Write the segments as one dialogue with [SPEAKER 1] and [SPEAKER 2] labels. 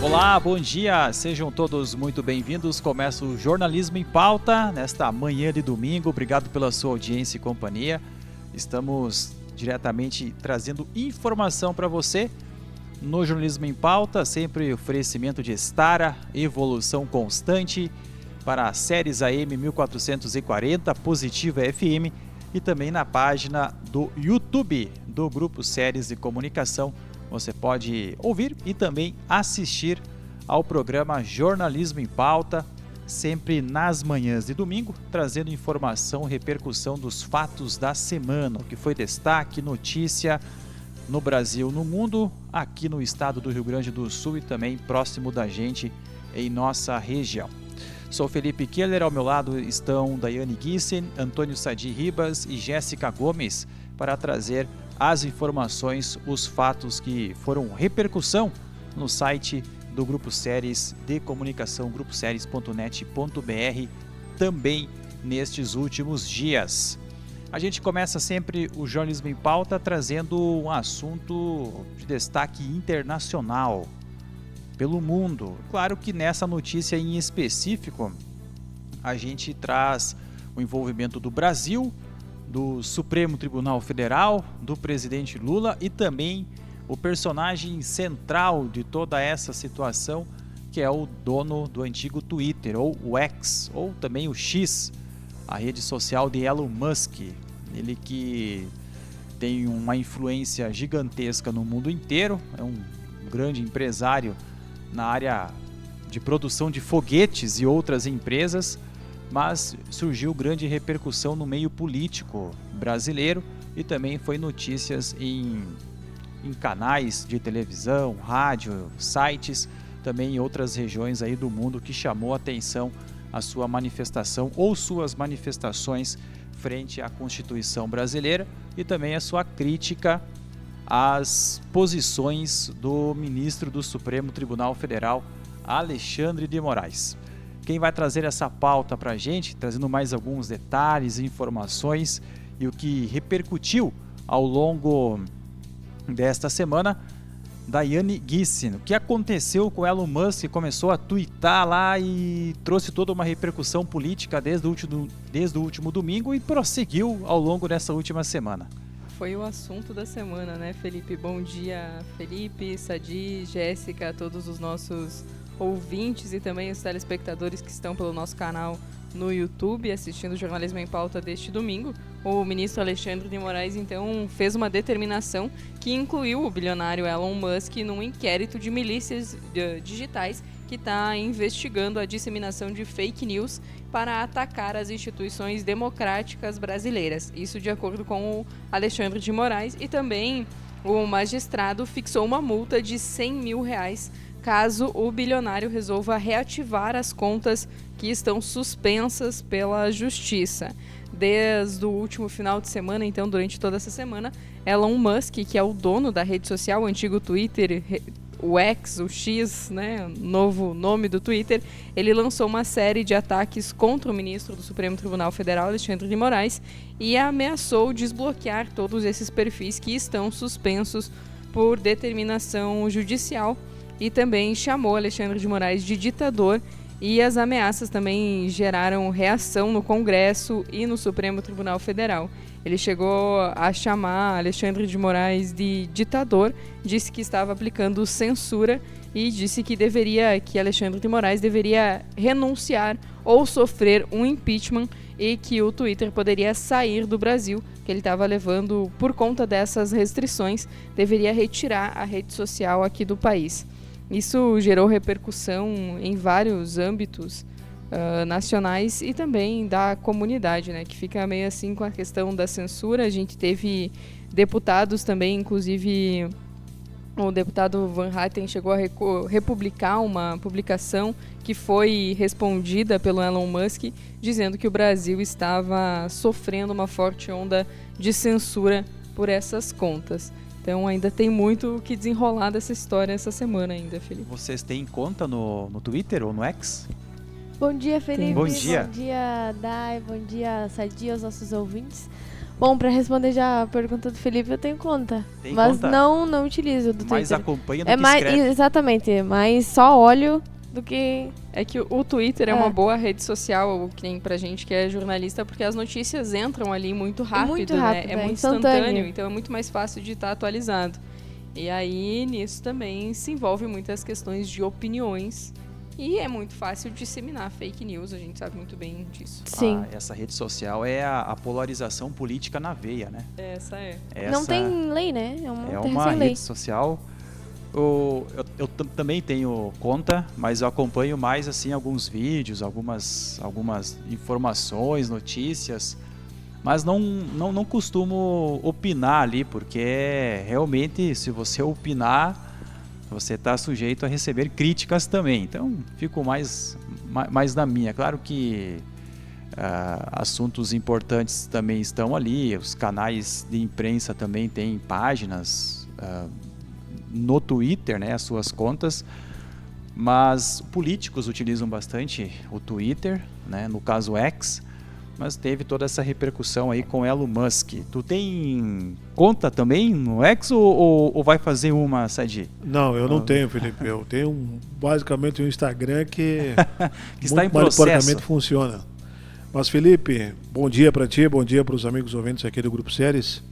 [SPEAKER 1] Olá, bom dia, sejam todos muito bem-vindos. Começa o Jornalismo em Pauta nesta manhã de domingo. Obrigado pela sua audiência e companhia. Estamos diretamente trazendo informação para você no Jornalismo em Pauta, sempre oferecimento de Stara, evolução constante para séries AM 1440, Positiva FM e também na página do YouTube do Grupo Séries de Comunicação. Você pode ouvir e também assistir ao programa Jornalismo em Pauta, sempre nas manhãs de domingo, trazendo informação e repercussão dos fatos da semana, o que foi destaque, notícia no Brasil, no mundo, aqui no estado do Rio Grande do Sul e também próximo da gente em nossa região. Sou Felipe Keller, ao meu lado estão Daiane Gissen, Antônio Sadi Ribas e Jéssica Gomes para trazer as informações, os fatos que foram repercussão no site do Grupo Séries de Comunicação, gruposeries.net.br, também nestes últimos dias. A gente começa sempre o Jornalismo em Pauta trazendo um assunto de destaque internacional pelo mundo. Claro que nessa notícia em específico, a gente traz o envolvimento do Brasil, do Supremo Tribunal Federal, do presidente Lula e também o personagem central de toda essa situação, que é o dono do antigo Twitter, ou o X, ou também o X, a rede social de Elon Musk. Ele que tem uma influência gigantesca no mundo inteiro, é um grande empresário na área de produção de foguetes e outras empresas, mas surgiu grande repercussão no meio político brasileiro e também foi notícias em canais de televisão, rádio, sites, também em outras regiões aí do mundo, que chamou a atenção a sua manifestação ou suas manifestações frente à Constituição brasileira e também a sua crítica às posições do ministro do Supremo Tribunal Federal, Alexandre de Moraes. Quem vai trazer essa pauta para a gente, trazendo mais alguns detalhes e informações e o que repercutiu ao longo desta semana, Daiane Gissen. O que aconteceu com Elon Musk? Começou a tuitar lá e trouxe toda uma repercussão política desde o último domingo e prosseguiu ao longo dessa última semana.
[SPEAKER 2] Foi o assunto da semana, né, Felipe? Bom dia, Felipe, Sadi, Jéssica, todos os nossos ouvintes e também os telespectadores que estão pelo nosso canal no YouTube assistindo o Jornalismo em Pauta deste domingo. O ministro Alexandre de Moraes, então, fez uma determinação que incluiu o bilionário Elon Musk num inquérito de milícias digitais que está investigando a disseminação de fake news para atacar as instituições democráticas brasileiras. Isso de acordo com o Alexandre de Moraes, e também o magistrado fixou uma multa de R$100 mil caso o bilionário resolva reativar as contas que estão suspensas pela justiça. Desde o último final de semana, então, durante toda essa semana, Elon Musk, que é o dono da rede social, o antigo Twitter, o X, o X, né, novo nome do Twitter, ele lançou uma série de ataques contra o ministro do Supremo Tribunal Federal, Alexandre de Moraes, e ameaçou desbloquear todos esses perfis que estão suspensos por determinação judicial, e também chamou Alexandre de Moraes de ditador, e as ameaças também geraram reação no Congresso e no Supremo Tribunal Federal. Ele chegou a chamar Alexandre de Moraes de ditador, disse que estava aplicando censura e disse que Alexandre de Moraes deveria renunciar ou sofrer um impeachment e que o Twitter poderia sair do Brasil, que ele estava levando por conta dessas restrições, deveria retirar a rede social aqui do país. Isso gerou repercussão em vários âmbitos nacionais e também da comunidade, né, que fica meio assim com a questão da censura. A gente teve deputados também, inclusive o deputado Van Hatten chegou a republicar uma publicação que foi respondida pelo Elon Musk, dizendo que o Brasil estava sofrendo uma forte onda de censura por essas contas. Então ainda tem muito o que desenrolar dessa história essa semana ainda, Felipe.
[SPEAKER 1] Vocês têm conta no Twitter ou no X?
[SPEAKER 3] Bom dia, Felipe.
[SPEAKER 1] Bom dia.
[SPEAKER 3] Bom dia, Dai. Bom dia, Sadi, aos nossos ouvintes. Bom, para responder já a pergunta do Felipe, eu tenho conta.
[SPEAKER 1] Tem
[SPEAKER 3] mas
[SPEAKER 1] conta?
[SPEAKER 3] não utilizo do
[SPEAKER 1] Mais
[SPEAKER 3] Twitter.
[SPEAKER 1] acompanha do
[SPEAKER 3] É
[SPEAKER 1] que
[SPEAKER 3] mais,
[SPEAKER 1] escreve.
[SPEAKER 3] exatamente, mas só olho do que...
[SPEAKER 2] É que o Twitter é uma boa rede social, que nem pra gente que é jornalista, porque as notícias entram ali muito rápido, né? É muito instantâneo, então é muito mais fácil de estar atualizado. E aí, nisso também se envolve muitas questões de opiniões. E é muito fácil disseminar fake news, a gente sabe muito bem disso.
[SPEAKER 3] Sim.
[SPEAKER 1] Essa rede social é a polarização política na veia, né?
[SPEAKER 2] Essa é.
[SPEAKER 3] Não tem lei, né? É uma
[SPEAKER 1] rede
[SPEAKER 3] lei.
[SPEAKER 1] social. Eu também tenho conta, mas eu acompanho mais assim alguns vídeos, algumas informações, notícias, mas não costumo opinar ali, porque realmente se você opinar, você está sujeito a receber críticas também. Então fico mais na minha. Claro que assuntos importantes também estão ali, os canais de imprensa também têm páginas no Twitter, né, as suas contas, mas políticos utilizam bastante o Twitter, né, no caso X, mas teve toda essa repercussão aí com Elon Musk. Tu tem conta também no X ou vai fazer uma, Sadi?
[SPEAKER 4] Não, eu não tenho, Felipe. Eu tenho basicamente um Instagram que,
[SPEAKER 1] que está em
[SPEAKER 4] muito
[SPEAKER 1] processo.
[SPEAKER 4] porcamente funciona. Mas, Felipe, bom dia para ti, bom dia para os amigos ouvintes aqui do Grupo Séries.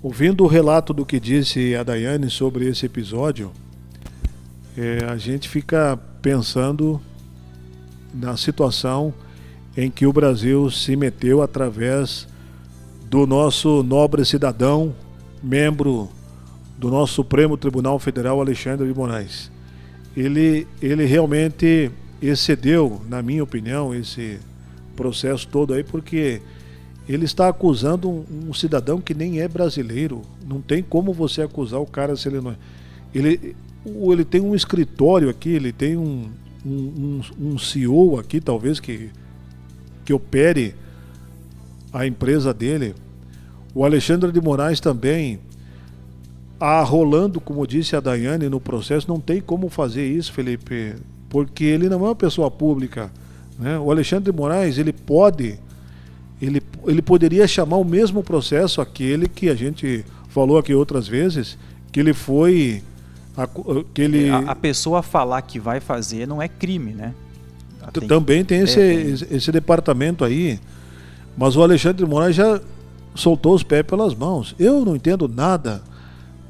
[SPEAKER 4] Ouvindo o relato do que disse a Daiane sobre esse episódio, a gente fica pensando na situação em que o Brasil se meteu através do nosso nobre cidadão, membro do nosso Supremo Tribunal Federal, Alexandre de Moraes. Ele realmente excedeu, na minha opinião, esse processo todo aí, porque ele está acusando um cidadão que nem é brasileiro. Não tem como você acusar o cara se ele não é. Ele tem um escritório aqui, ele tem um CEO aqui, talvez, que opere a empresa dele. O Alexandre de Moraes também, rolando, como disse a Daiane, no processo, não tem como fazer isso, Felipe, porque ele não é uma pessoa pública, né? O Alexandre de Moraes, ele poderia chamar o mesmo processo, aquele que a gente falou aqui outras vezes, que ele foi...
[SPEAKER 1] A pessoa falar que vai fazer não é crime, né?
[SPEAKER 4] Também tem esse departamento aí, mas o Alexandre de Moraes já soltou os pés pelas mãos. Eu não entendo nada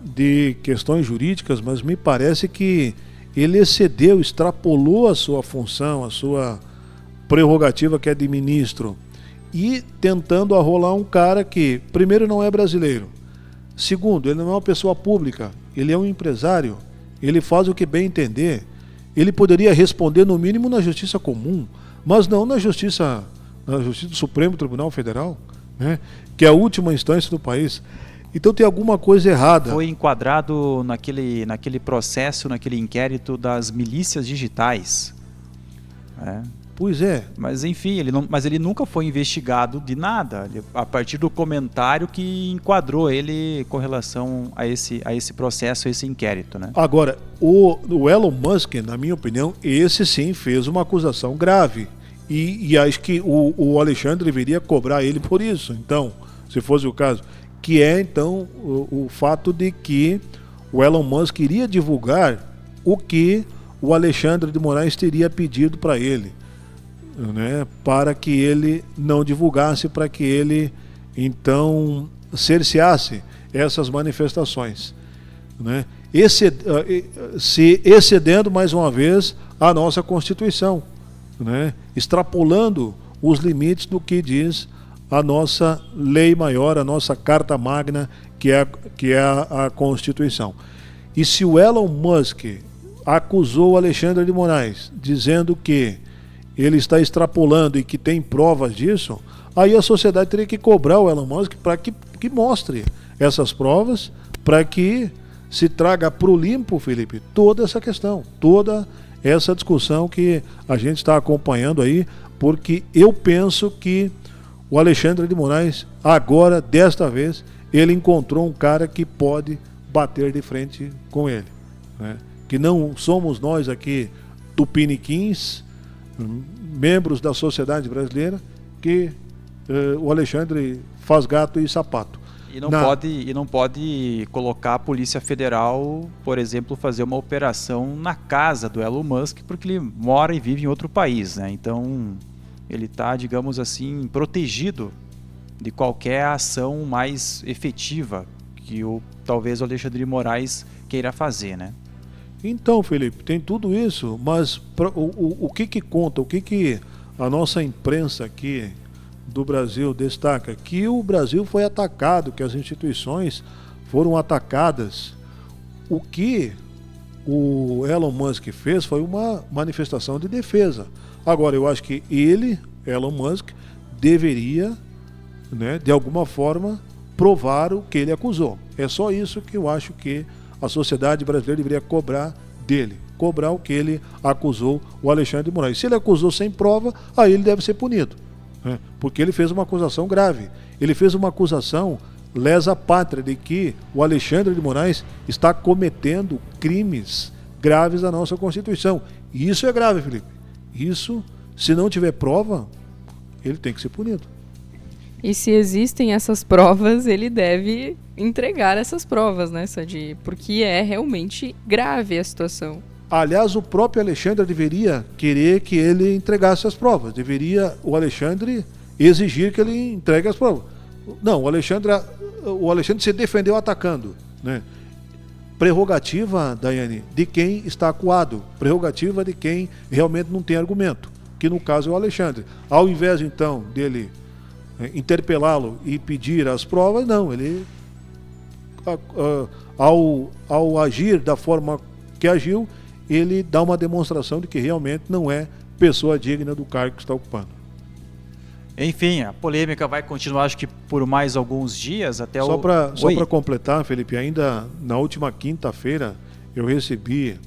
[SPEAKER 4] de questões jurídicas, mas me parece que ele excedeu, extrapolou a sua função, a sua prerrogativa, que é de ministro, e tentando arrolar um cara que, primeiro, não é brasileiro, segundo, ele não é uma pessoa pública, ele é um empresário, ele faz o que bem entender. Ele poderia responder, no mínimo, na Justiça Comum, mas não na Justiça do Supremo Tribunal Federal, né, que é a última instância do país. Então tem alguma coisa errada.
[SPEAKER 1] Foi enquadrado naquele processo, naquele inquérito das milícias digitais.
[SPEAKER 4] Pois é.
[SPEAKER 1] Mas enfim, ele nunca foi investigado de nada, a partir do comentário que enquadrou ele com relação a esse processo, a esse inquérito, né?
[SPEAKER 4] Agora, o Elon Musk, na minha opinião, esse sim fez uma acusação grave. E acho que o Alexandre deveria cobrar ele por isso, então, se fosse o caso. Que é, então, o fato de que o Elon Musk iria divulgar o que o Alexandre de Moraes teria pedido para ele, né, para que ele não divulgasse, para que ele, então, cerceasse essas manifestações, né, se excedendo, mais uma vez, a nossa Constituição, né, extrapolando os limites do que diz a nossa lei maior, a nossa Carta Magna, que é a Constituição. E se o Elon Musk acusou o Alexandre de Moraes, dizendo que ele está extrapolando e que tem provas disso, aí a sociedade teria que cobrar o Elon Musk para que mostre essas provas, para que se traga para o limpo, Felipe, toda essa questão, toda essa discussão que a gente está acompanhando aí, porque eu penso que o Alexandre de Moraes, agora, desta vez, ele encontrou um cara que pode bater de frente com ele, né? Que não somos nós aqui tupiniquins, membros da sociedade brasileira, que o Alexandre faz gato e sapato.
[SPEAKER 1] E não pode colocar a Polícia Federal, por exemplo, fazer uma operação na casa do Elon Musk, porque ele mora e vive em outro país, né? Então, ele está, digamos assim, protegido de qualquer ação mais efetiva que talvez o Alexandre de Moraes queira fazer, né?
[SPEAKER 4] Então, Felipe, tem tudo isso, mas o que conta, o que a nossa imprensa aqui do Brasil destaca? Que o Brasil foi atacado, que as instituições foram atacadas. O que o Elon Musk fez foi uma manifestação de defesa. Agora, eu acho que ele, Elon Musk, deveria, né, de alguma forma, provar o que ele acusou. É só isso que eu acho que a sociedade brasileira deveria cobrar dele. Cobrar o que ele acusou o Alexandre de Moraes. Se ele acusou sem prova, aí ele deve ser punido, né? Porque ele fez uma acusação grave. Ele fez uma acusação lesa pátria de que o Alexandre de Moraes está cometendo crimes graves à nossa Constituição. E isso é grave, Felipe. Isso, se não tiver prova, ele tem que ser punido.
[SPEAKER 2] E se existem essas provas, ele deve entregar essas provas, né, Sadi? Porque é realmente grave a situação.
[SPEAKER 4] Aliás, o próprio Alexandre deveria querer que ele entregasse as provas. Deveria o Alexandre exigir que ele entregue as provas. Não, o Alexandre se defendeu atacando, né? Prerrogativa, Daiane, de quem está acuado. Prerrogativa de quem realmente não tem argumento, que no caso é o Alexandre. Ao invés, então, dele interpelá-lo e pedir as provas, não, ele ao agir da forma que agiu, ele dá uma demonstração de que realmente não é pessoa digna do cargo que está ocupando.
[SPEAKER 1] Enfim, a polêmica vai continuar, acho que por mais alguns dias, até
[SPEAKER 4] só para completar, Felipe, ainda na última quinta-feira eu recebi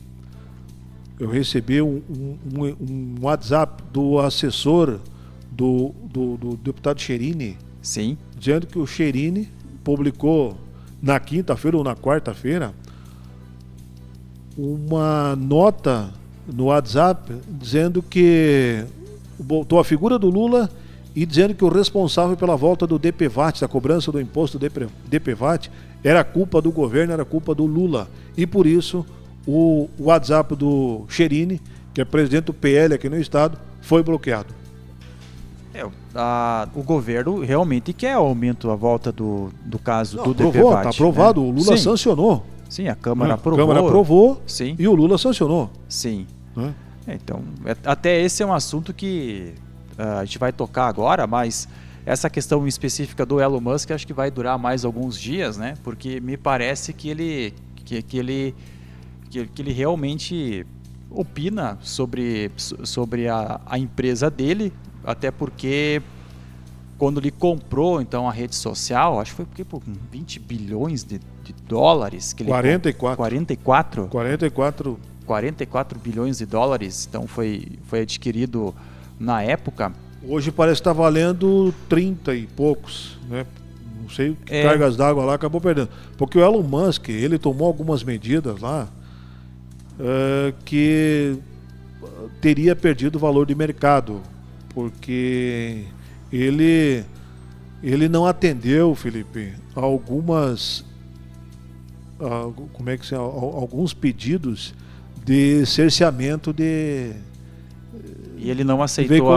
[SPEAKER 4] um WhatsApp do assessor do deputado Cherini.
[SPEAKER 1] Sim.
[SPEAKER 4] Dizendo que o Cherini publicou na quinta-feira ou na quarta-feira uma nota no WhatsApp dizendo que botou a figura do Lula e dizendo que o responsável pela volta do DPVAT, da cobrança do imposto DPVAT, era culpa do governo, era culpa do Lula. E por isso o WhatsApp do Cherini, que é presidente do PL aqui no estado, foi bloqueado.
[SPEAKER 1] O governo realmente quer aumento à volta do caso do
[SPEAKER 4] DPVAT. Está aprovado, né? O Lula sancionou.
[SPEAKER 1] Sim, a Câmara aprovou.
[SPEAKER 4] A Câmara aprovou,
[SPEAKER 1] sim.
[SPEAKER 4] E o Lula sancionou.
[SPEAKER 1] Sim. Então, até esse é um assunto que a gente vai tocar agora, mas essa questão específica do Elon Musk acho que vai durar mais alguns dias, né? Porque me parece que ele realmente opina sobre a empresa dele, até porque quando ele comprou então a rede social, acho que foi por 20 bilhões de dólares que ele
[SPEAKER 4] 44
[SPEAKER 1] bilhões de dólares, então foi adquirido na época.
[SPEAKER 4] Hoje parece que está valendo 30 e poucos, né? Não sei que cargas d'água lá acabou perdendo. Porque o Elon Musk, ele tomou algumas medidas lá que teria perdido o valor de mercado, porque ele não atendeu, Felipe, alguns pedidos de cerceamento de
[SPEAKER 1] e ele não aceitou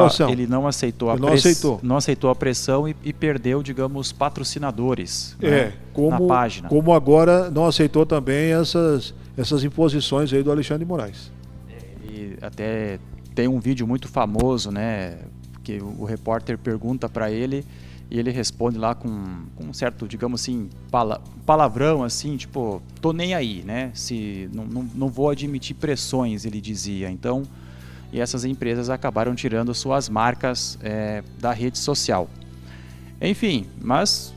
[SPEAKER 1] a pressão e perdeu, digamos, patrocinadores, né, na página.
[SPEAKER 4] Como agora não aceitou também essas imposições aí do Alexandre de Moraes.
[SPEAKER 1] E até tem um vídeo muito famoso, né, que o repórter pergunta para ele e ele responde lá com um certo, digamos assim, palavrão, assim, tipo, tô nem aí, né, se não vou admitir pressões, ele dizia. Então, e essas empresas acabaram tirando suas marcas da rede social. Enfim, mas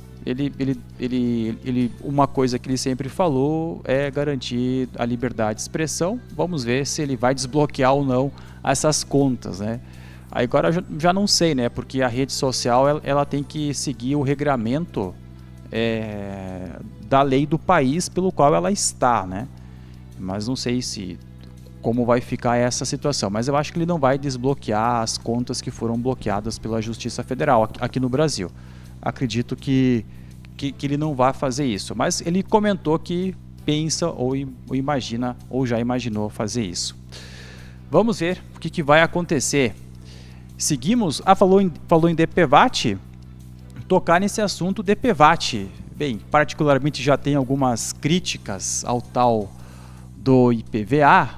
[SPEAKER 1] uma coisa que ele sempre falou é garantir a liberdade de expressão. Vamos ver se ele vai desbloquear ou não essas contas, né? Agora já não sei, né? Porque a rede social ela tem que seguir o regramento da lei do país pelo qual ela está, né? Mas não sei como vai ficar essa situação. Mas eu acho que ele não vai desbloquear as contas que foram bloqueadas pela Justiça Federal aqui no Brasil. acredito que ele não vai fazer isso. Mas ele comentou que pensa ou imagina ou já imaginou fazer isso. Vamos ver o que vai acontecer. Seguimos. Falou em DPVAT. Tocar nesse assunto DPVAT. Bem, particularmente já tem algumas críticas ao tal do IPVA.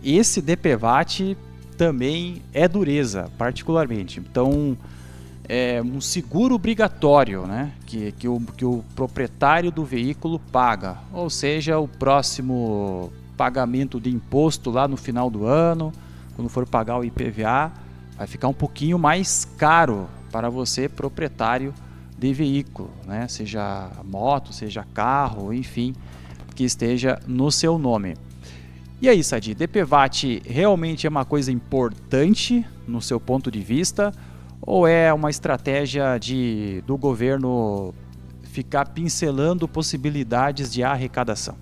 [SPEAKER 1] Esse DPVAT também é dureza, particularmente. Então, é um seguro obrigatório, né, que o proprietário do veículo paga. Ou seja, o próximo pagamento de imposto lá no final do ano, quando for pagar o IPVA, vai ficar um pouquinho mais caro para você, proprietário de veículo, né? Seja moto, seja carro, enfim, que esteja no seu nome. E aí, Sadi, DPVAT realmente é uma coisa importante no seu ponto de vista ou é uma estratégia do governo ficar pincelando possibilidades de arrecadação?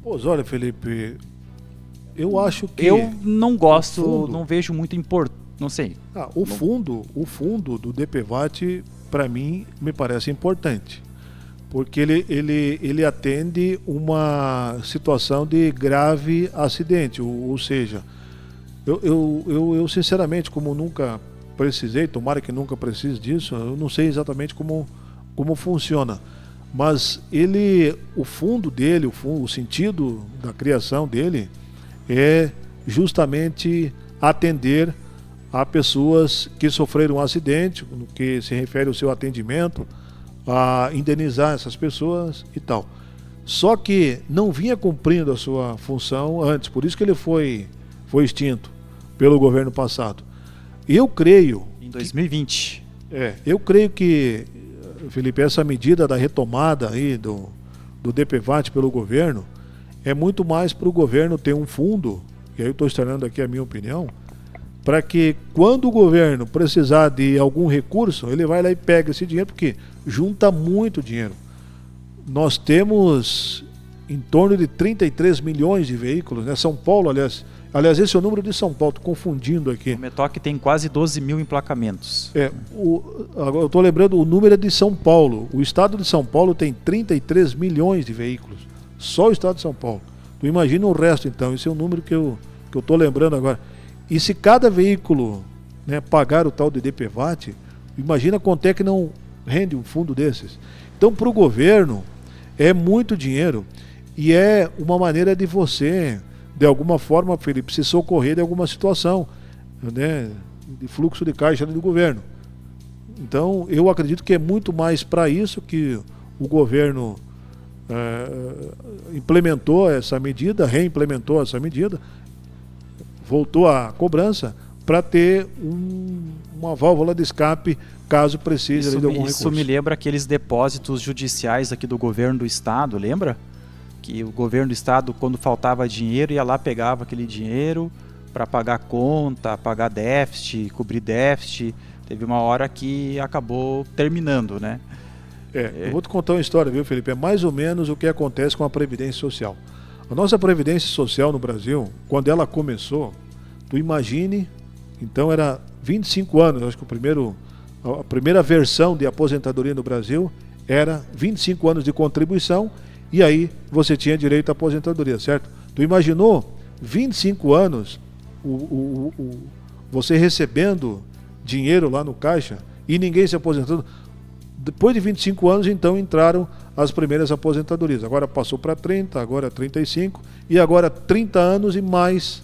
[SPEAKER 4] Pois olha, Felipe, eu acho que...
[SPEAKER 1] Eu não gosto, não vejo muito importância, não sei.
[SPEAKER 4] O fundo do DPVAT, para mim, me parece importante, porque ele atende uma situação de grave acidente, ou seja, eu sinceramente, como nunca precisei, tomara que nunca precise disso, eu não sei exatamente como funciona, mas o fundo dele, o sentido da criação dele é justamente atender a pessoas que sofreram um acidente, no que se refere ao seu atendimento, a indenizar essas pessoas e tal. Só que não vinha cumprindo a sua função antes, por isso que ele foi extinto pelo governo passado. Eu creio...
[SPEAKER 1] Em 2020.
[SPEAKER 4] Eu creio que, Felipe, essa medida da retomada aí do DPVAT pelo governo é muito mais para o governo ter um fundo, e aí eu estou externando aqui a minha opinião, para que quando o governo precisar de algum recurso, ele vai lá e pega esse dinheiro, porque junta muito dinheiro. Nós temos em torno de 33 milhões de veículos, né? São Paulo, aliás, esse é o número de São Paulo, estou confundindo aqui.
[SPEAKER 1] O Metoc tem quase 12 mil emplacamentos.
[SPEAKER 4] Agora eu estou lembrando, o número é de São Paulo. O estado de São Paulo tem 33 milhões de veículos. Só o estado de São Paulo. Tu imagina o resto, então. Esse é o número que eu estou lembrando agora. E se cada veículo, né, pagar o tal de DPVAT, imagina quanto é que não rende um fundo desses. Então, para o governo, é muito dinheiro e é uma maneira de você, de alguma forma, Felipe, se socorrer de alguma situação, né, de fluxo de caixa do governo. Então, eu acredito que é muito mais para isso que o governo implementou essa medida, reimplementou essa medida, voltou à cobrança para ter uma válvula de escape caso precise de algum recurso.
[SPEAKER 1] Isso me lembra aqueles depósitos judiciais aqui do governo do estado, lembra? Que o governo do estado, quando faltava dinheiro, ia lá, pegava aquele dinheiro para pagar conta, pagar déficit, cobrir déficit. Teve uma hora que acabou terminando, né?
[SPEAKER 4] Eu vou te contar uma história, viu, Felipe? É mais ou menos o que acontece com a Previdência Social. A nossa Previdência Social no Brasil, quando ela começou, tu imagine, então era 25 anos, acho que a primeira versão de aposentadoria no Brasil era 25 anos de contribuição e aí você tinha direito à aposentadoria, certo? Tu imaginou 25 anos você recebendo dinheiro lá no caixa e ninguém se aposentando? Depois de 25 anos, então, entraram as primeiras aposentadorias. Agora passou para 30, agora 35 e agora 30 anos e mais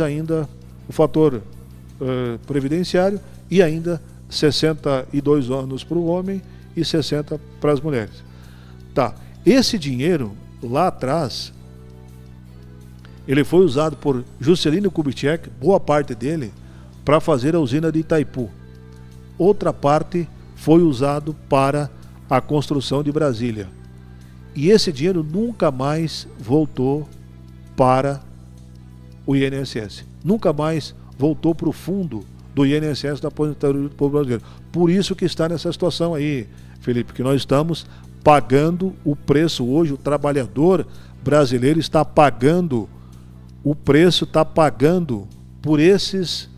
[SPEAKER 4] ainda o fator previdenciário e ainda 62 anos para o homem e 60 para as mulheres. Tá, esse dinheiro lá atrás ele foi usado por Juscelino Kubitschek, boa parte dele, para fazer a usina de Itaipu. Outra parte foi usado para a construção de Brasília. E esse dinheiro nunca mais voltou para o INSS. Nunca mais voltou para o fundo do INSS da aposentadoria do povo brasileiro. Por isso que está nessa situação aí, Felipe, que nós estamos pagando o preço hoje, o trabalhador brasileiro está pagando o preço, está pagando por esses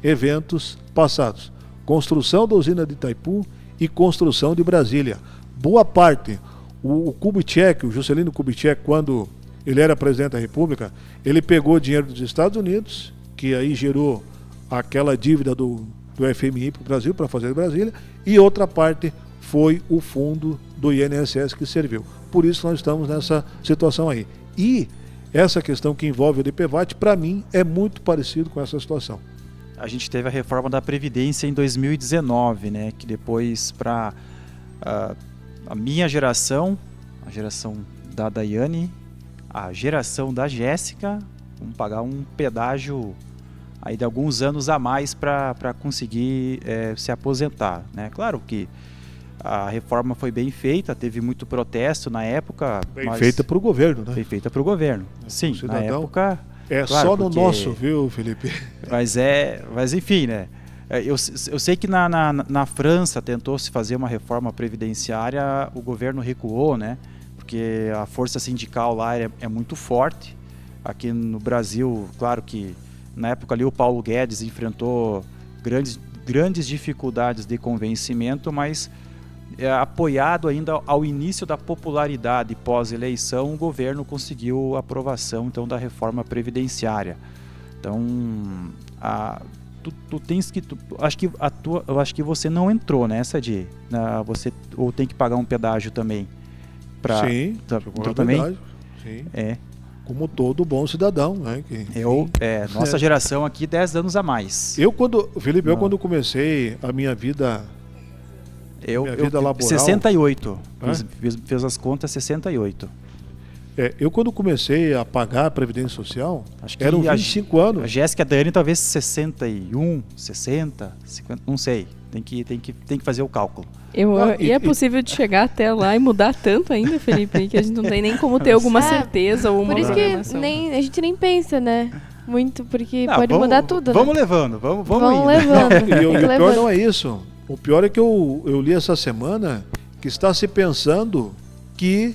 [SPEAKER 4] eventos passados. Construção da usina de Itaipu e Construção de Brasília. Boa parte. O Kubitschek, o Juscelino Kubitschek, quando ele era presidente da República, ele pegou dinheiro dos Estados Unidos, que aí gerou aquela dívida do FMI para o Brasil, para fazer de Brasília, e outra parte foi o fundo do INSS que serviu. Por isso nós estamos nessa situação aí. E essa questão que envolve o DPVAT, para mim, é muito parecido com essa situação.
[SPEAKER 1] A gente teve a reforma da Previdência em 2019, né? Que depois, para a minha geração, a geração da Daiane, a geração da Jéssica, vamos pagar um pedágio aí de alguns anos a mais para conseguir se aposentar, né? Claro que a reforma foi bem feita, teve muito protesto na época.
[SPEAKER 4] Bem feita para o governo, né?
[SPEAKER 1] Bem feita para o governo, sim, na época...
[SPEAKER 4] É claro, só no nosso, viu, Felipe?
[SPEAKER 1] Mas enfim, né? Eu sei que na França tentou-se fazer uma reforma previdenciária, o governo recuou, né? Porque a força sindical lá é muito forte. Aqui no Brasil, claro que na época ali o Paulo Guedes enfrentou grandes dificuldades de convencimento, mas apoiado ainda ao início da popularidade pós-eleição, o governo conseguiu a aprovação então da reforma previdenciária. Então, eu acho que você não entrou nessa você ou tem que pagar um pedágio também.
[SPEAKER 4] Sim,
[SPEAKER 1] também.
[SPEAKER 4] Sim. Como todo bom cidadão, né?
[SPEAKER 1] Nossa geração aqui 10 anos a mais.
[SPEAKER 4] Felipe, quando comecei a minha vida vida laboral,
[SPEAKER 1] 68. Fez as contas 68.
[SPEAKER 4] Eu quando comecei a pagar a Previdência Social, eram 25 anos.
[SPEAKER 1] A Jéssica e a Daiane talvez 61, 60, 50, não sei. Tem que fazer o cálculo.
[SPEAKER 2] E é possível de chegar até lá e mudar tanto ainda, Felipe, que a gente não tem nem como ter alguma certeza ou uma
[SPEAKER 3] Por isso
[SPEAKER 2] programação.
[SPEAKER 3] que a gente nem pensa, né? Muito, porque pode mudar tudo,
[SPEAKER 1] Vamos
[SPEAKER 3] né?
[SPEAKER 1] levando, vamos
[SPEAKER 3] levando.
[SPEAKER 4] E o pior não é isso. O pior é que eu li essa semana que está se pensando que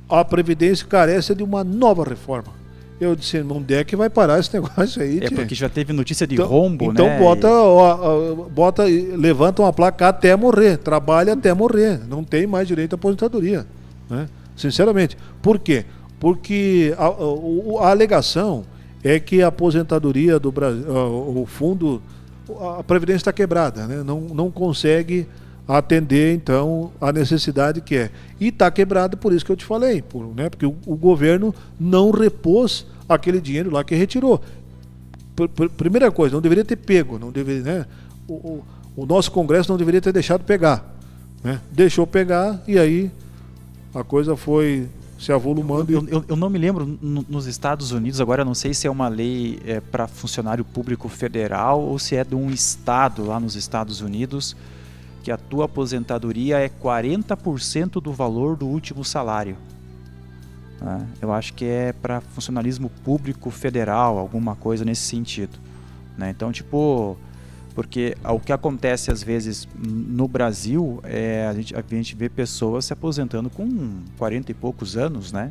[SPEAKER 4] a Previdência carece de uma nova reforma. Eu disse, onde é que vai parar esse negócio aí?
[SPEAKER 1] Porque já teve notícia de rombo,
[SPEAKER 4] então
[SPEAKER 1] né?
[SPEAKER 4] Levanta uma placa até morrer, trabalha até morrer, não tem mais direito à aposentadoria, né? Sinceramente. Por quê? Porque a alegação é que a aposentadoria do Brasil, o fundo, a Previdência está quebrada, né? Não consegue atender, então, a necessidade que é. E está quebrada por isso que eu te falei, porque o governo não repôs aquele dinheiro lá que retirou. Primeira coisa, não deveria ter pego, não deveria, né? O nosso Congresso não deveria ter deixado pegar, né? Deixou pegar e aí a coisa foi se avolumando.
[SPEAKER 1] Eu não me lembro, nos Estados Unidos, agora eu não sei se é uma lei para funcionário público federal ou se é de um estado lá nos Estados Unidos, que a tua aposentadoria é 40% do valor do último salário. Eu acho que é para funcionalismo público federal, alguma coisa nesse sentido, né? Então, porque o que acontece às vezes no Brasil a gente vê pessoas se aposentando com 40 e poucos anos, né?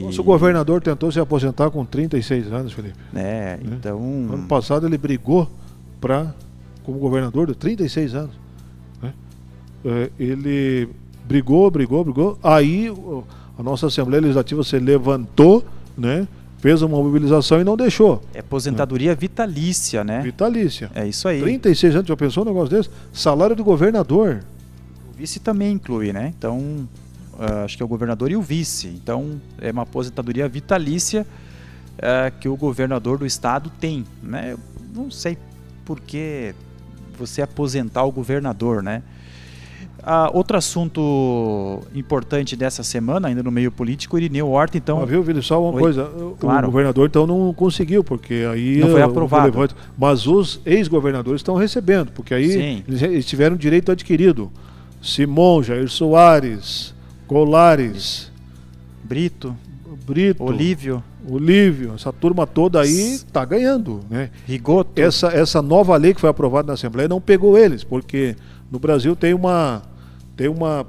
[SPEAKER 4] Nosso governador tentou se aposentar com 36 anos, Felipe.
[SPEAKER 1] Então...
[SPEAKER 4] Ano passado ele brigou como governador de 36 anos. Ele brigou, aí a nossa Assembleia Legislativa se levantou, né? Fez uma mobilização e não deixou.
[SPEAKER 1] É aposentadoria vitalícia, né?
[SPEAKER 4] Vitalícia.
[SPEAKER 1] É isso aí.
[SPEAKER 4] 36 anos, já pensou um negócio desse? Salário de governador.
[SPEAKER 1] O vice também inclui, né? Então, acho que é o governador e o vice. Então, é uma aposentadoria vitalícia que o governador do estado tem, né? Eu não sei por que você aposentar o governador, né? Outro assunto importante dessa semana, ainda no meio político, Irineu Horta, então...
[SPEAKER 4] Viu, Vili, só uma coisa, claro. O governador então não conseguiu, porque aí...
[SPEAKER 1] Não foi aprovado.
[SPEAKER 4] Mas os ex-governadores estão recebendo, porque aí eles tiveram direito adquirido. Simão, Jair Soares, Colares...
[SPEAKER 1] Brito,
[SPEAKER 4] Olívio, essa turma toda aí está ganhando, né?
[SPEAKER 1] Rigoto.
[SPEAKER 4] Essa nova lei que foi aprovada na Assembleia não pegou eles, porque no Brasil tem uma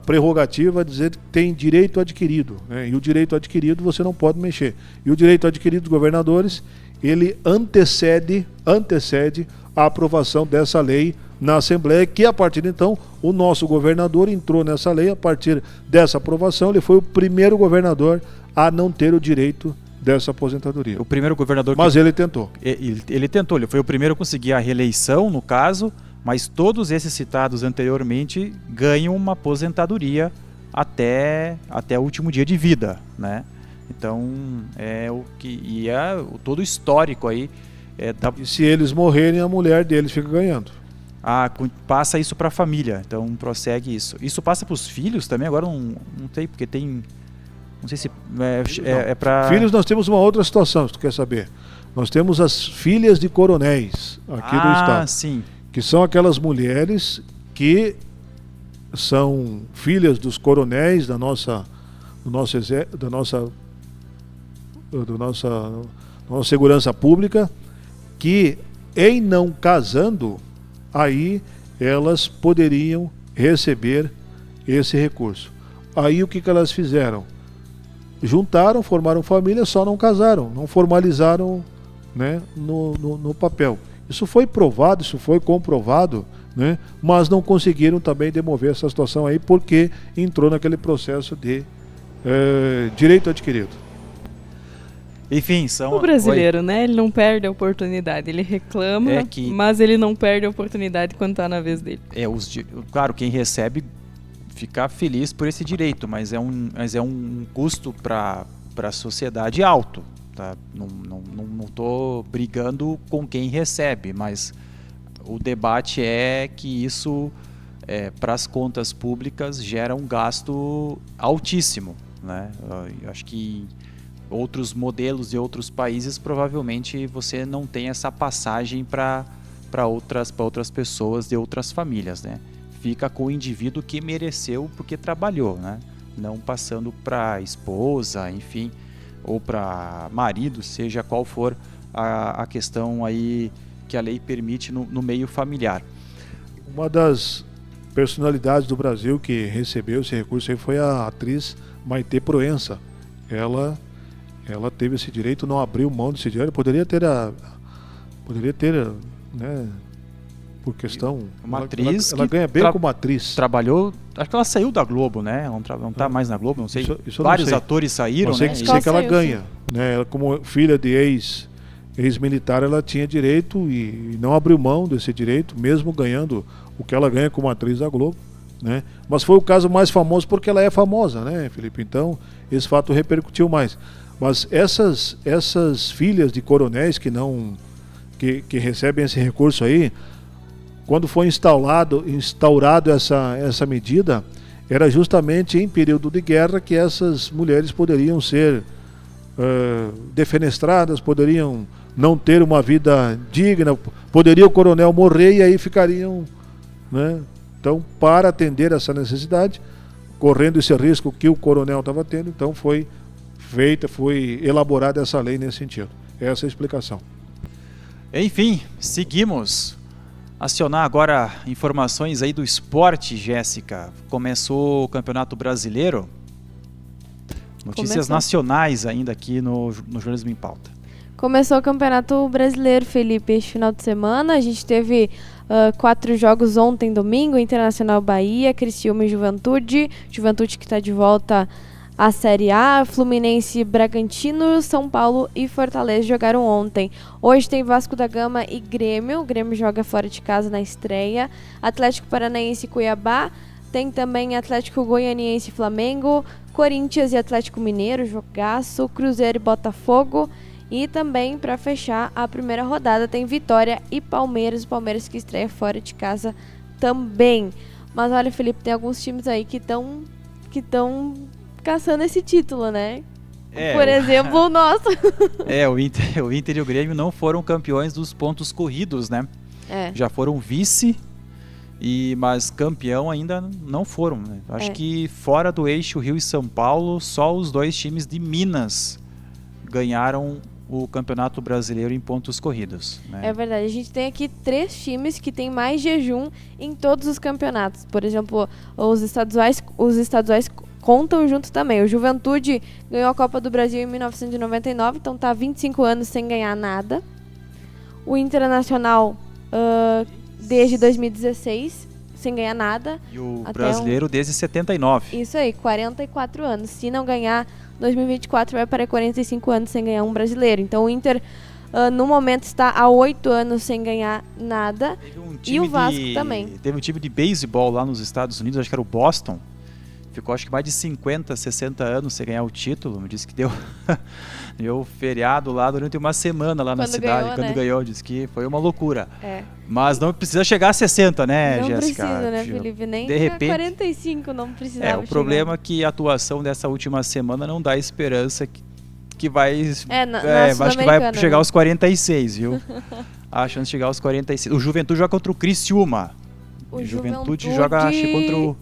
[SPEAKER 4] prerrogativa de dizer que tem direito adquirido, né? E o direito adquirido você não pode mexer. E o direito adquirido dos governadores, ele antecede a aprovação dessa lei na Assembleia, que a partir de então o nosso governador entrou nessa lei. A partir dessa aprovação, ele foi o primeiro governador a não ter o direito dessa aposentadoria.
[SPEAKER 1] O primeiro governador...
[SPEAKER 4] Mas ele tentou.
[SPEAKER 1] Ele tentou, ele foi o primeiro a conseguir a reeleição, no caso, mas todos esses citados anteriormente ganham uma aposentadoria até o último dia de vida, né? Então, todo o histórico aí...
[SPEAKER 4] E se eles morrerem, a mulher deles fica ganhando.
[SPEAKER 1] Passa isso para a família, então prossegue isso. Isso passa para os filhos também? Agora não sei, porque tem... Não sei se é para...
[SPEAKER 4] Filhos, nós temos uma outra situação, se tu quer saber. Nós temos as filhas de coronéis aqui do estado.
[SPEAKER 1] Sim.
[SPEAKER 4] Que são aquelas mulheres que são filhas dos coronéis da nossa segurança pública, que em não casando, aí elas poderiam receber esse recurso. Aí o que elas fizeram? Juntaram, formaram família, só não casaram, não formalizaram, né, no papel. Isso foi provado, isso foi comprovado, né, mas não conseguiram também demover essa situação aí, porque entrou naquele processo de direito adquirido.
[SPEAKER 1] Enfim,
[SPEAKER 2] o brasileiro, né? Ele não perde a oportunidade, ele reclama, mas ele não perde a oportunidade quando está na vez dele.
[SPEAKER 1] Claro, quem recebe fica feliz por esse direito, mas é um custo para a sociedade alto. Tá? Não estou brigando com quem recebe, mas o debate é que isso, para as contas públicas, gera um gasto altíssimo, né? Eu acho que outros modelos de outros países, provavelmente você não tem essa passagem para outras pessoas de outras famílias, né? Fica com o indivíduo que mereceu porque trabalhou, né? Não passando para esposa, enfim, ou para marido, seja qual for a questão aí que a lei permite no meio familiar.
[SPEAKER 4] Uma das personalidades do Brasil que recebeu esse recurso aí foi a atriz Maitê Proença. Ela teve esse direito, não abriu mão desse direito, poderia ter, né, por questão...
[SPEAKER 1] Uma atriz
[SPEAKER 4] ela ganha bem como atriz.
[SPEAKER 1] Trabalhou, acho que ela saiu da Globo, né? Ela não está mais na Globo, não sei.
[SPEAKER 4] Isso
[SPEAKER 1] vários
[SPEAKER 4] não sei.
[SPEAKER 1] atores saíram,
[SPEAKER 4] sei,
[SPEAKER 1] né?
[SPEAKER 4] Sei que ela ganha, né? Ela, como filha de ex-militar, ela tinha direito e não abriu mão desse direito, mesmo ganhando o que ela ganha como atriz da Globo, né? Mas foi o caso mais famoso porque ela é famosa, né, Felipe? Então, esse fato repercutiu mais. Mas essas filhas de coronéis que recebem esse recurso aí, quando foi instaurado essa medida, era justamente em período de guerra que essas mulheres poderiam ser defenestradas, poderiam não ter uma vida digna, poderia o coronel morrer e aí ficariam, né? Então, para atender essa necessidade, correndo esse risco que o coronel estava tendo, então foi elaborada essa lei nesse sentido. Essa é a explicação.
[SPEAKER 1] Enfim, seguimos. Acionar agora informações aí do esporte, Jéssica. Começou o Campeonato Brasileiro. Notícias nacionais ainda aqui no Jornalismo em Pauta.
[SPEAKER 3] Começou o Campeonato Brasileiro, Felipe, este final de semana. A gente teve 4 jogos ontem, domingo, Internacional Bahia, Criciúma e Juventude. Juventude que está de volta à Série A, Fluminense, Bragantino, São Paulo e Fortaleza jogaram ontem. Hoje tem Vasco da Gama e Grêmio. O Grêmio joga fora de casa na estreia. Atlético Paranaense e Cuiabá. Tem também Atlético Goianiense e Flamengo. Corinthians e Atlético Mineiro, jogaço. Cruzeiro e Botafogo. E também, para fechar a primeira rodada, tem Vitória e Palmeiras. O Palmeiras que estreia fora de casa também. Mas olha, Felipe, tem alguns times aí que estão caçando esse título, né? Por exemplo, o nosso.
[SPEAKER 1] O Inter e o Grêmio não foram campeões dos pontos corridos, né? Já foram vice, mas campeão ainda não foram, né? Acho que fora do eixo Rio e São Paulo, só os 2 times de Minas ganharam o Campeonato Brasileiro em pontos corridos, né? É
[SPEAKER 3] verdade, a gente tem aqui 3 times que têm mais jejum em todos os campeonatos. Por exemplo, os estaduais contam junto também. O Juventude ganhou a Copa do Brasil em 1999, então está há 25 anos sem ganhar nada. O Internacional, desde 2016, sem ganhar nada.
[SPEAKER 1] E o
[SPEAKER 3] Até
[SPEAKER 1] brasileiro desde 79.
[SPEAKER 3] Isso aí, 44 anos. Se não ganhar 2024, vai para 45 anos sem ganhar um brasileiro. Então o Inter, no momento, está há 8 anos sem ganhar nada. E o Vasco também.
[SPEAKER 1] Teve um time de beisebol lá nos Estados Unidos, acho que era o Boston. Ficou acho que mais de 50, 60 anos sem ganhar o título. Me disse que deu feriado lá durante uma semana lá na cidade.
[SPEAKER 3] Ganhou,
[SPEAKER 1] quando
[SPEAKER 3] né?
[SPEAKER 1] ganhou, disse que foi uma loucura.
[SPEAKER 3] É.
[SPEAKER 1] Mas não precisa chegar a 60, né,
[SPEAKER 3] Não
[SPEAKER 1] Jéssica?
[SPEAKER 3] precisa, né, Felipe? Nem
[SPEAKER 1] de repente,
[SPEAKER 3] 45 não precisava
[SPEAKER 1] o problema
[SPEAKER 3] chegar.
[SPEAKER 1] é que a atuação dessa última semana não dá esperança que vai...
[SPEAKER 3] na
[SPEAKER 1] acho que vai
[SPEAKER 3] Sul-Americana,
[SPEAKER 1] chegar
[SPEAKER 3] né?
[SPEAKER 1] aos 46, viu? A chance de chegar aos 46. O Juventude joga contra o Criciúma.
[SPEAKER 3] O
[SPEAKER 1] Juventude joga, acho que contra o...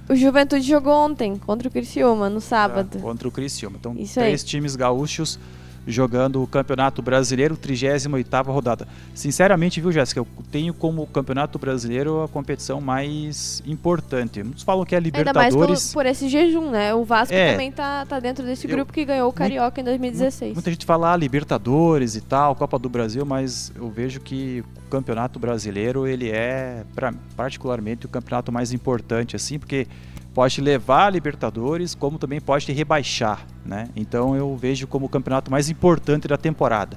[SPEAKER 3] O Juventude jogou ontem contra o Criciúma, no sábado.
[SPEAKER 1] Contra o Criciúma. Então,
[SPEAKER 3] Isso
[SPEAKER 1] 3
[SPEAKER 3] aí.
[SPEAKER 1] times gaúchos jogando o Campeonato Brasileiro, 38ª rodada. Sinceramente, viu, Jéssica, eu tenho como Campeonato Brasileiro a competição mais importante. Muitos falam que é a
[SPEAKER 3] Ainda mais
[SPEAKER 1] Libertadores.
[SPEAKER 3] por esse jejum, né? O Vasco
[SPEAKER 1] É.
[SPEAKER 3] também tá dentro desse grupo que ganhou o Carioca em 2016.
[SPEAKER 1] Muita gente fala Libertadores e tal, Copa do Brasil, mas eu vejo que o Campeonato Brasileiro, ele é, particularmente, o campeonato mais importante, assim, porque pode te levar a Libertadores, como também pode te rebaixar, né? Então eu vejo como o campeonato mais importante da temporada.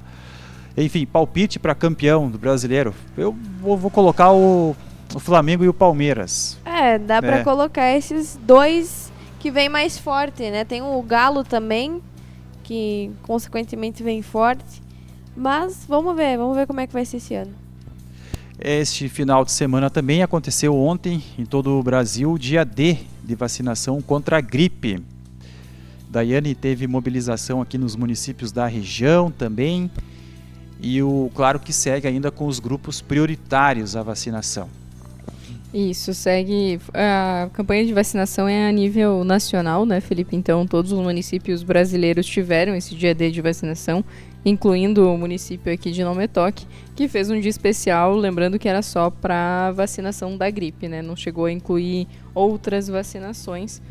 [SPEAKER 1] Enfim, palpite para campeão do Brasileiro. Eu vou colocar o Flamengo e o Palmeiras.
[SPEAKER 3] Dá pra colocar esses dois que vem mais forte, né? Tem o Galo também, que consequentemente vem forte. Mas vamos ver como é que vai ser esse ano.
[SPEAKER 1] Este final de semana também aconteceu ontem em todo o Brasil o dia D de vacinação contra a gripe. Daiane teve mobilização aqui nos municípios da região também. E claro que segue ainda com os grupos prioritários a vacinação.
[SPEAKER 2] Isso, segue. A campanha de vacinação é a nível nacional, né, Felipe? Então, todos os municípios brasileiros tiveram esse dia D de vacinação, incluindo o município aqui de Não Me Toque, que fez um dia especial, lembrando que era só para vacinação da gripe, né? Não chegou a incluir outras vacinações.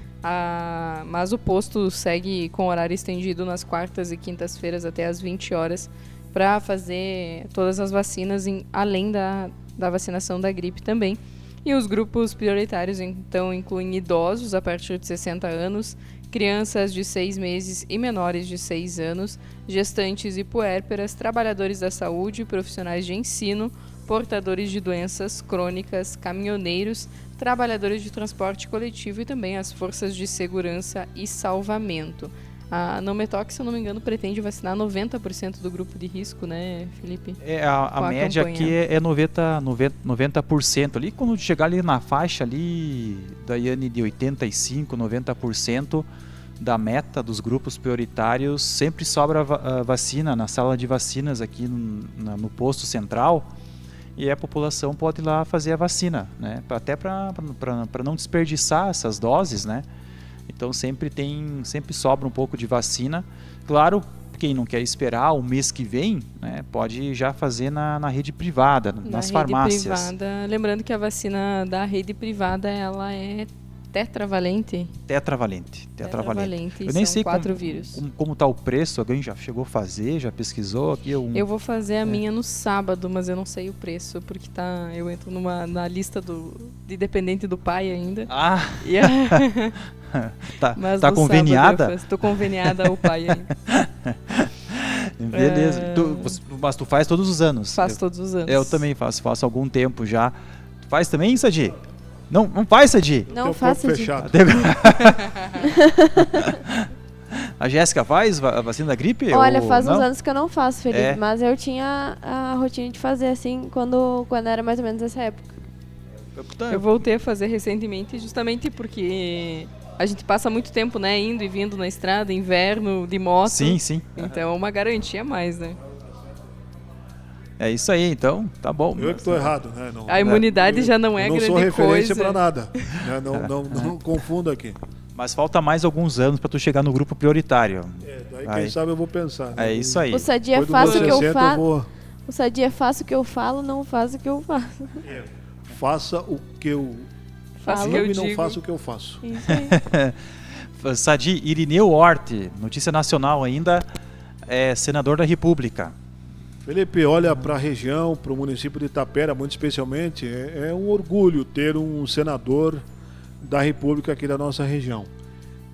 [SPEAKER 2] Mas o posto segue com horário estendido nas quartas e quintas-feiras até às 20 horas para fazer todas as vacinas, além da vacinação da gripe também. E os grupos prioritários, então, incluem idosos a partir de 60 anos, crianças de 6 meses e menores de 6 anos, gestantes e puérperas, trabalhadores da saúde, profissionais de ensino, portadores de doenças crônicas, caminhoneiros, trabalhadores de transporte coletivo e também as forças de segurança e salvamento. A Não Me Toque, se eu não me engano, pretende vacinar 90% do grupo de risco, né, Felipe?
[SPEAKER 1] A média aqui é 90% ali. Quando chegar ali na faixa ali, Daiane, de 85%, 90% da meta dos grupos prioritários, sempre sobra vacina na sala de vacinas aqui no posto central. E a população pode ir lá fazer a vacina, né? Até para não desperdiçar essas doses, né? Então sempre sobra um pouco de vacina. Claro, quem não quer esperar o mês que vem, né, pode já fazer na rede privada, nas farmácias.
[SPEAKER 2] Privada, lembrando que a vacina da rede privada, ela é tetravalente.
[SPEAKER 1] Tetravalente.
[SPEAKER 2] Eu
[SPEAKER 1] nem sei
[SPEAKER 2] 4 vírus.
[SPEAKER 1] Como está o preço. Alguém já chegou a fazer, já pesquisou aqui?
[SPEAKER 2] Eu vou fazer a minha no sábado, mas eu não sei o preço, porque eu entro na lista de dependente do pai ainda.
[SPEAKER 1] Tá conveniada?
[SPEAKER 2] Estou conveniada ao pai ainda.
[SPEAKER 1] Beleza. Mas tu faz todos os anos?
[SPEAKER 2] Faço todos os anos.
[SPEAKER 1] Eu também faço há algum tempo já. Tu faz também, Sadi? Não faz, Sadi?
[SPEAKER 3] Não faço, Sadi.
[SPEAKER 1] A Jéssica faz a vacina da gripe?
[SPEAKER 3] Olha, faz uns anos que eu não faço, Felipe, mas eu tinha a rotina de fazer assim quando era mais ou menos essa época.
[SPEAKER 2] Eu voltei a fazer recentemente justamente porque a gente passa muito tempo, né, indo e vindo na estrada, inverno, de moto.
[SPEAKER 1] Sim.
[SPEAKER 2] Então é uma garantia a mais, né?
[SPEAKER 1] É isso aí, então, tá bom.
[SPEAKER 4] Eu que estou errado, né?
[SPEAKER 2] A imunidade já não é grande coisa.
[SPEAKER 4] Não sou referência para nada. Né? Não confunda aqui.
[SPEAKER 1] Mas falta mais alguns anos para tu chegar no grupo prioritário.
[SPEAKER 4] Daí quem sabe eu vou pensar. Né?
[SPEAKER 1] É isso aí.
[SPEAKER 3] O Sadia é fácil o que eu falo. O Sadia é fácil o que eu falo, não faço o que eu faço.
[SPEAKER 4] Faça o que eu
[SPEAKER 2] falo
[SPEAKER 4] e não faça o que eu faço.
[SPEAKER 3] Isso aí.
[SPEAKER 1] Sadi, Irineu Hort, notícia nacional ainda, é senador da República.
[SPEAKER 4] Felipe, olha para a região, para o município de Itapera, muito especialmente, é um orgulho ter um senador da República aqui da nossa região.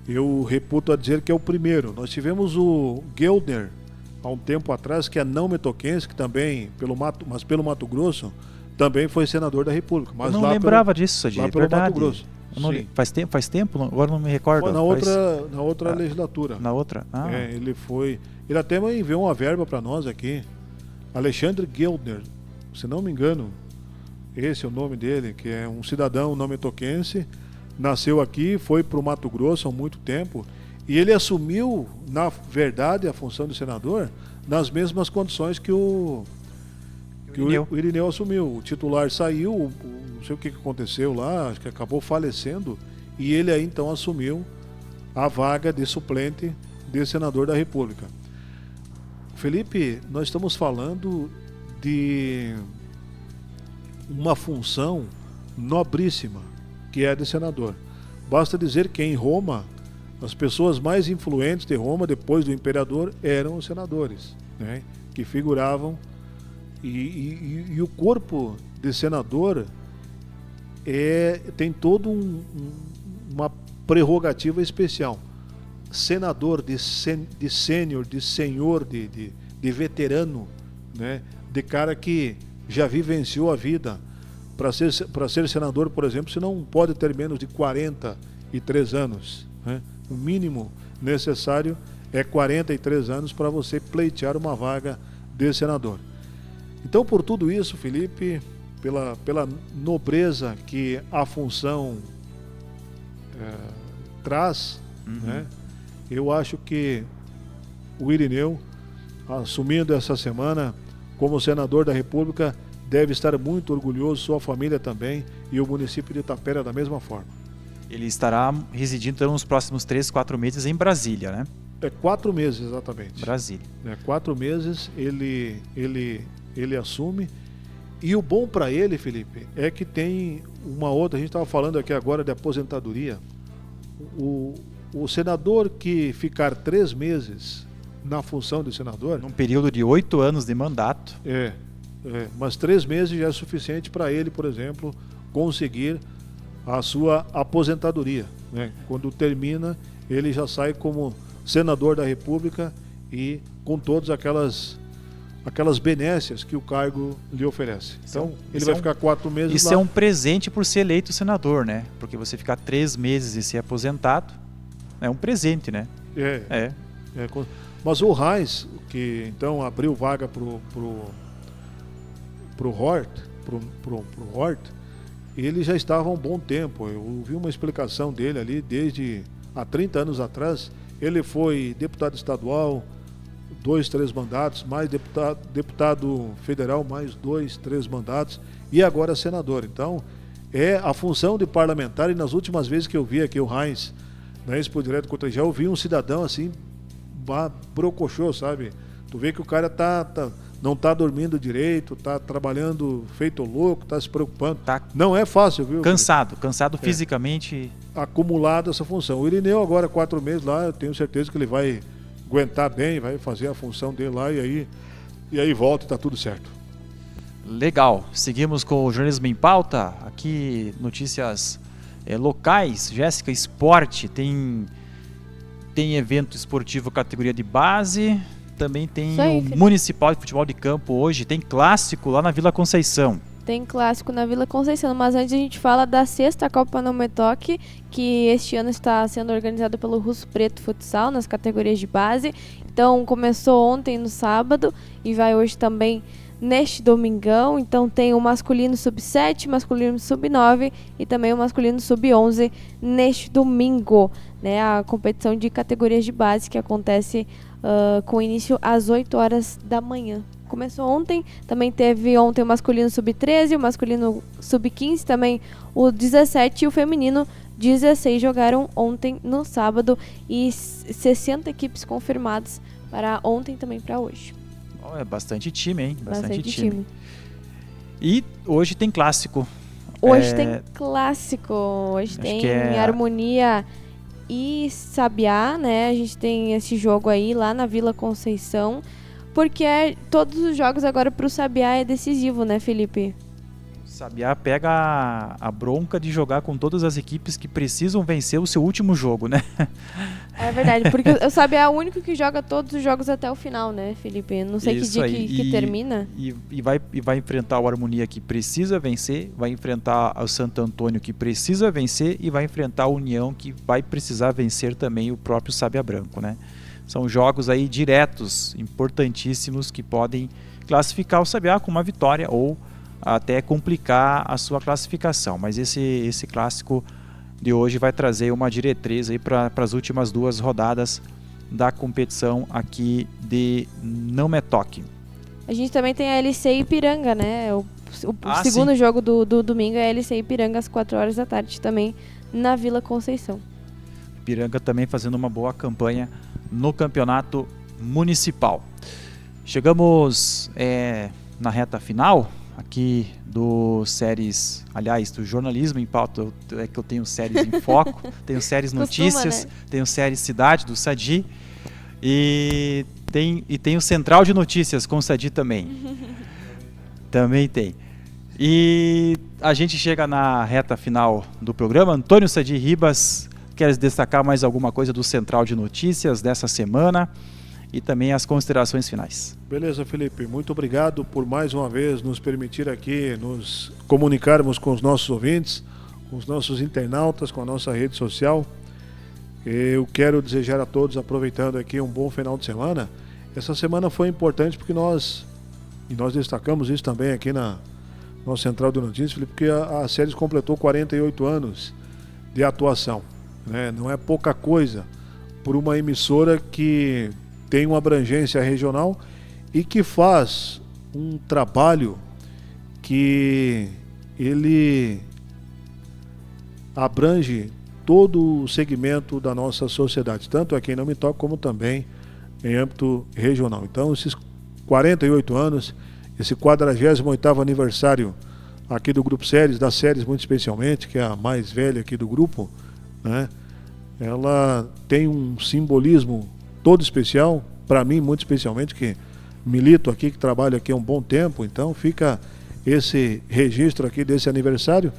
[SPEAKER 4] Eu reputo a dizer que é o primeiro. Nós tivemos o Gelder, há um tempo atrás, que é não metoquense, que também, pelo Mato Grosso, também foi senador da República. Mas
[SPEAKER 1] eu não
[SPEAKER 4] lá
[SPEAKER 1] lembrava disso, Sadi,
[SPEAKER 4] lá
[SPEAKER 1] é
[SPEAKER 4] pelo
[SPEAKER 1] verdade.
[SPEAKER 4] Mato Grosso. Sim.
[SPEAKER 1] Faz tempo? Agora não me recordo.
[SPEAKER 4] Foi na outra legislatura.
[SPEAKER 1] Na outra? Ah.
[SPEAKER 4] Ele até enviou uma verba para nós aqui. Alexandre Gelder, se não me engano, esse é o nome dele, que é um cidadão não metoquense, nasceu aqui, foi para o Mato Grosso há muito tempo, e ele assumiu, na verdade, a função de senador nas mesmas condições que o Irineu assumiu. O titular saiu, não sei o que aconteceu lá, acho que acabou falecendo, e ele aí então assumiu a vaga de suplente de senador da República. Felipe, nós estamos falando de uma função nobríssima, que é a de senador. Basta dizer que em Roma, as pessoas mais influentes de Roma, depois do imperador, eram os senadores, né? Que figuravam, e o corpo de senador tem todo uma prerrogativa especial. Senador de sênior, de senhor, de veterano, né? De cara que já vivenciou a vida. Para ser senador, por exemplo, você não pode ter menos de 43 anos, né? O mínimo necessário é 43 anos para você pleitear uma vaga de senador. Então, por tudo isso, Felipe, pela nobreza que a função traz, né? Eu acho que o Irineu, assumindo essa semana como senador da República, deve estar muito orgulhoso, sua família também, e o município de Itapera da mesma forma.
[SPEAKER 1] Ele estará residindo então, nos próximos 3, 4 meses em Brasília, né?
[SPEAKER 4] 4 meses, exatamente.
[SPEAKER 1] Brasília.
[SPEAKER 4] 4 meses ele assume. E o bom para ele, Felipe, é que tem uma outra, a gente estava falando aqui agora de aposentadoria. O senador que ficar 3 meses na função de senador...
[SPEAKER 1] Num período de 8 anos de mandato.
[SPEAKER 4] Mas 3 meses já é suficiente para ele, por exemplo, conseguir a sua aposentadoria, né? Quando termina, ele já sai como senador da República e com todas aquelas benécias que o cargo lhe oferece. Então, ele vai ficar 4 meses
[SPEAKER 1] Isso
[SPEAKER 4] lá.
[SPEAKER 1] é um presente por ser eleito senador, né? Porque você ficar 3 meses e ser aposentado é um presente, né?
[SPEAKER 4] Mas o Reis, que então abriu vaga pro Hort, ele já estava há um bom tempo. Eu ouvi uma explicação dele ali, desde há 30 anos atrás. Ele foi deputado estadual, 2, 3 mandatos, mais deputado federal, mais 2, 3 mandatos, e agora senador. Então, é a função de parlamentar, e nas últimas vezes que eu vi aqui o Reis, na Expo Direto contra já, eu vi um cidadão assim, brocochô, sabe? Tu vê que o cara não tá dormindo direito, tá trabalhando feito louco, tá se preocupando. Não é fácil, viu?
[SPEAKER 1] Cansado fisicamente.
[SPEAKER 4] Acumulado essa função. O Irineu agora 4 meses lá, eu tenho certeza que ele vai aguentar bem, vai fazer a função dele lá e aí volta e tá tudo certo.
[SPEAKER 1] Legal. Seguimos com o jornalismo em pauta. Aqui notícias locais. Jéssica, esporte. Tem evento esportivo categoria de base. Também tem o Municipal de Futebol de Campo hoje. Tem clássico lá na Vila Conceição.
[SPEAKER 3] Tem clássico na Vila Conceição, mas antes a gente fala da 6ª Copa Não Me Toque, que este ano está sendo organizada pelo Russo Preto Futsal, nas categorias de base. Então começou ontem no sábado e vai hoje também neste domingão. Então tem o masculino sub-7, masculino sub-9 e também o masculino sub-11 neste domingo, né? A competição de categorias de base que acontece com início às 8 horas da manhã. Começou ontem, também teve ontem o masculino sub-13, o masculino sub-15, também o 17 e o feminino 16 jogaram ontem no sábado e 60 equipes confirmadas para ontem também para hoje.
[SPEAKER 1] É bastante time, hein?
[SPEAKER 3] Bastante time.
[SPEAKER 1] E hoje tem clássico.
[SPEAKER 3] Hoje tem clássico, hoje tem Harmonia e Sabiá, né? A gente tem esse jogo aí lá na Vila Conceição. porque todos os jogos agora pro Sabiá é decisivo, né, Felipe?
[SPEAKER 1] Sabiá pega a bronca de jogar com todas as equipes que precisam vencer o seu último jogo, né?
[SPEAKER 3] É verdade, porque o Sabiá é o único que joga todos os jogos até o final, né, Felipe? Não sei
[SPEAKER 1] Isso
[SPEAKER 3] que dia
[SPEAKER 1] aí.
[SPEAKER 3] que termina.
[SPEAKER 1] E vai enfrentar o Harmonia, que precisa vencer, vai enfrentar o Santo Antônio, que precisa vencer, e vai enfrentar a União, que vai precisar vencer também o próprio Sabiá Branco, né? São jogos aí diretos, importantíssimos, que podem classificar o Sabiá com uma vitória ou até complicar a sua classificação. Mas esse clássico de hoje vai trazer uma diretriz aí para as últimas 2 rodadas da competição aqui de Não Me Toque.
[SPEAKER 3] A gente também tem a LC Ipiranga, né? O segundo
[SPEAKER 1] sim.
[SPEAKER 3] jogo do domingo é a LC Ipiranga às 4 horas da tarde, também na Vila Conceição.
[SPEAKER 1] Ipiranga também fazendo uma boa campanha no campeonato municipal. Chegamos na reta final aqui do séries, aliás, do jornalismo em pauta. É que eu tenho séries em foco, tenho séries notícias,
[SPEAKER 3] né?
[SPEAKER 1] tenho séries Cidade do Sadi e tem o Central de Notícias com o Sadi também. Também tem. E a gente chega na reta final do programa. Antônio Sadi Ribas, queres destacar mais alguma coisa do Central de Notícias dessa semana? E também as considerações finais.
[SPEAKER 4] Beleza, Felipe. Muito obrigado por mais uma vez nos permitir aqui nos comunicarmos com os nossos ouvintes, com os nossos internautas, com a nossa rede social. Eu quero desejar a todos, aproveitando aqui, um bom final de semana. Essa semana foi importante porque nós destacamos isso também aqui na nossa Central de Notícias, Felipe, porque a Séries completou 48 anos de atuação, né? Não é pouca coisa por uma emissora que tem uma abrangência regional e que faz um trabalho que ele abrange todo o segmento da nossa sociedade, tanto aqui em Não Me Toque como também em âmbito regional. Então, esses 48 anos, esse 48º aniversário aqui do Grupo Séries, das Séries muito especialmente, que é a mais velha aqui do grupo, né? Ela tem um simbolismo todo especial, para mim muito especialmente, que milito aqui, que trabalho aqui há um bom tempo. Então fica esse registro aqui desse aniversário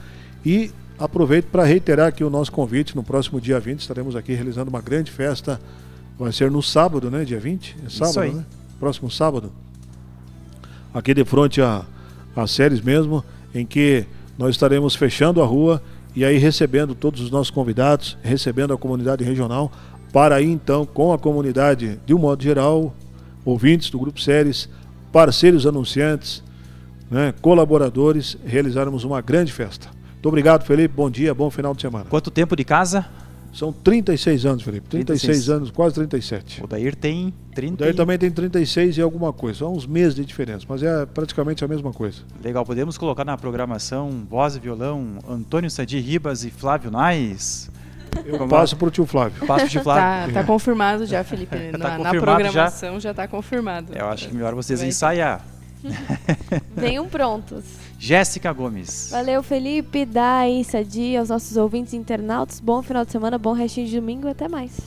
[SPEAKER 4] e aproveito para reiterar aqui o nosso convite. No próximo dia 20 estaremos aqui realizando uma grande festa, vai ser no sábado, né, dia 20? É sábado,
[SPEAKER 1] Isso aí.
[SPEAKER 4] né? Próximo sábado, aqui de frente a Séries mesmo, em que nós estaremos fechando a rua e aí recebendo todos os nossos convidados, recebendo a comunidade regional, para aí então, com a comunidade de um modo geral, ouvintes do Grupo Séries, parceiros anunciantes, né, colaboradores, realizarmos uma grande festa. Muito obrigado, Felipe, bom dia, bom final de semana.
[SPEAKER 1] Quanto tempo de casa?
[SPEAKER 4] São 36 anos, Felipe, 36 anos, quase 37.
[SPEAKER 1] O Dair tem 30.
[SPEAKER 4] O Daí também tem 36 e alguma coisa, só uns meses de diferença, mas é praticamente a mesma coisa.
[SPEAKER 1] Legal, podemos colocar na programação voz e violão Antônio Sadi Ribas e Flávio Nais?
[SPEAKER 4] Eu passo pro tio Flávio.
[SPEAKER 1] Passo de Flávio.
[SPEAKER 2] Tá confirmado já, Felipe.
[SPEAKER 1] Tá
[SPEAKER 2] Na
[SPEAKER 1] confirmado
[SPEAKER 2] programação já tá confirmado.
[SPEAKER 1] Eu acho que melhor vocês
[SPEAKER 2] Vai.
[SPEAKER 1] ensaiar.
[SPEAKER 3] Venham prontos.
[SPEAKER 1] Jéssica Gomes.
[SPEAKER 3] Valeu, Felipe, Dai, Sadi, aos nossos ouvintes internautas. Bom final de semana, bom restinho de domingo e até mais.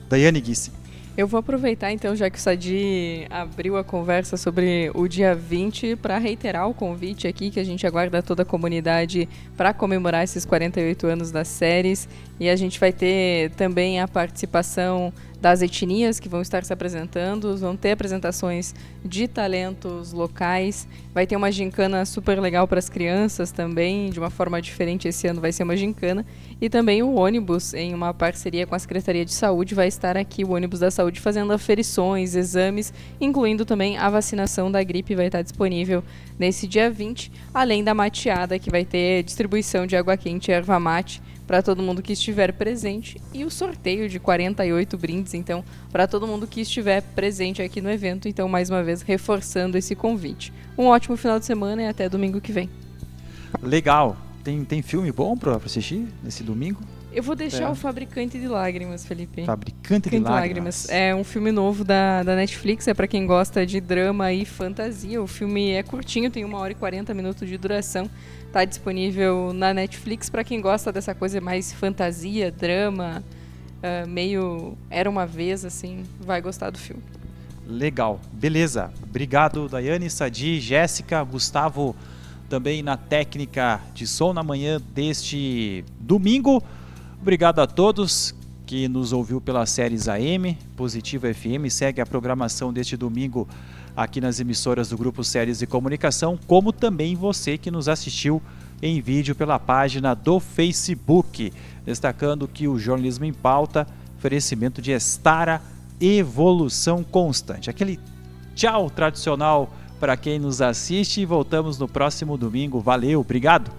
[SPEAKER 1] Daiane Guisse.
[SPEAKER 2] Eu vou aproveitar então, já que o Sadi abriu a conversa sobre o dia 20, para reiterar o convite aqui, que a gente aguarda toda a comunidade para comemorar esses 48 anos das séries. E a gente vai ter também a participação das etnias que vão estar se apresentando, vão ter apresentações de talentos locais, vai ter uma gincana super legal para as crianças também, de uma forma diferente esse ano vai ser uma gincana, e também o ônibus, em uma parceria com a Secretaria de Saúde, vai estar aqui, o ônibus da saúde, fazendo aferições, exames, incluindo também a vacinação da gripe, vai estar disponível nesse dia 20, além da mateada, que vai ter distribuição de água quente e erva mate, para todo mundo que estiver presente, e o sorteio de 48 brindes, então, para todo mundo que estiver presente aqui no evento. Então, mais uma vez, reforçando esse convite. Um ótimo final de semana e até domingo que vem.
[SPEAKER 1] Legal. Tem filme bom para assistir nesse domingo?
[SPEAKER 2] Eu vou deixar o Fabricante de Lágrimas, Felipe.
[SPEAKER 1] Fabricante de Lágrimas.
[SPEAKER 2] É um filme novo da Netflix, é para quem gosta de drama e fantasia. O filme é curtinho, tem 1h40 de duração. Tá disponível na Netflix para quem gosta dessa coisa mais fantasia, drama, meio Era Uma Vez, assim, vai gostar do filme.
[SPEAKER 1] Legal, beleza. Obrigado, Daiane, Sadi, Jéssica, Gustavo, também na técnica de som na manhã deste domingo. Obrigado a todos que nos ouviu pela Séries AM, Positiva FM. Segue a programação deste domingo aqui nas emissoras do Grupo Séries e Comunicação, como também você que nos assistiu em vídeo pela página do Facebook. Destacando que o Jornalismo em Pauta, oferecimento de Estara, evolução constante. Aquele tchau tradicional para quem nos assiste e voltamos no próximo domingo. Valeu, obrigado!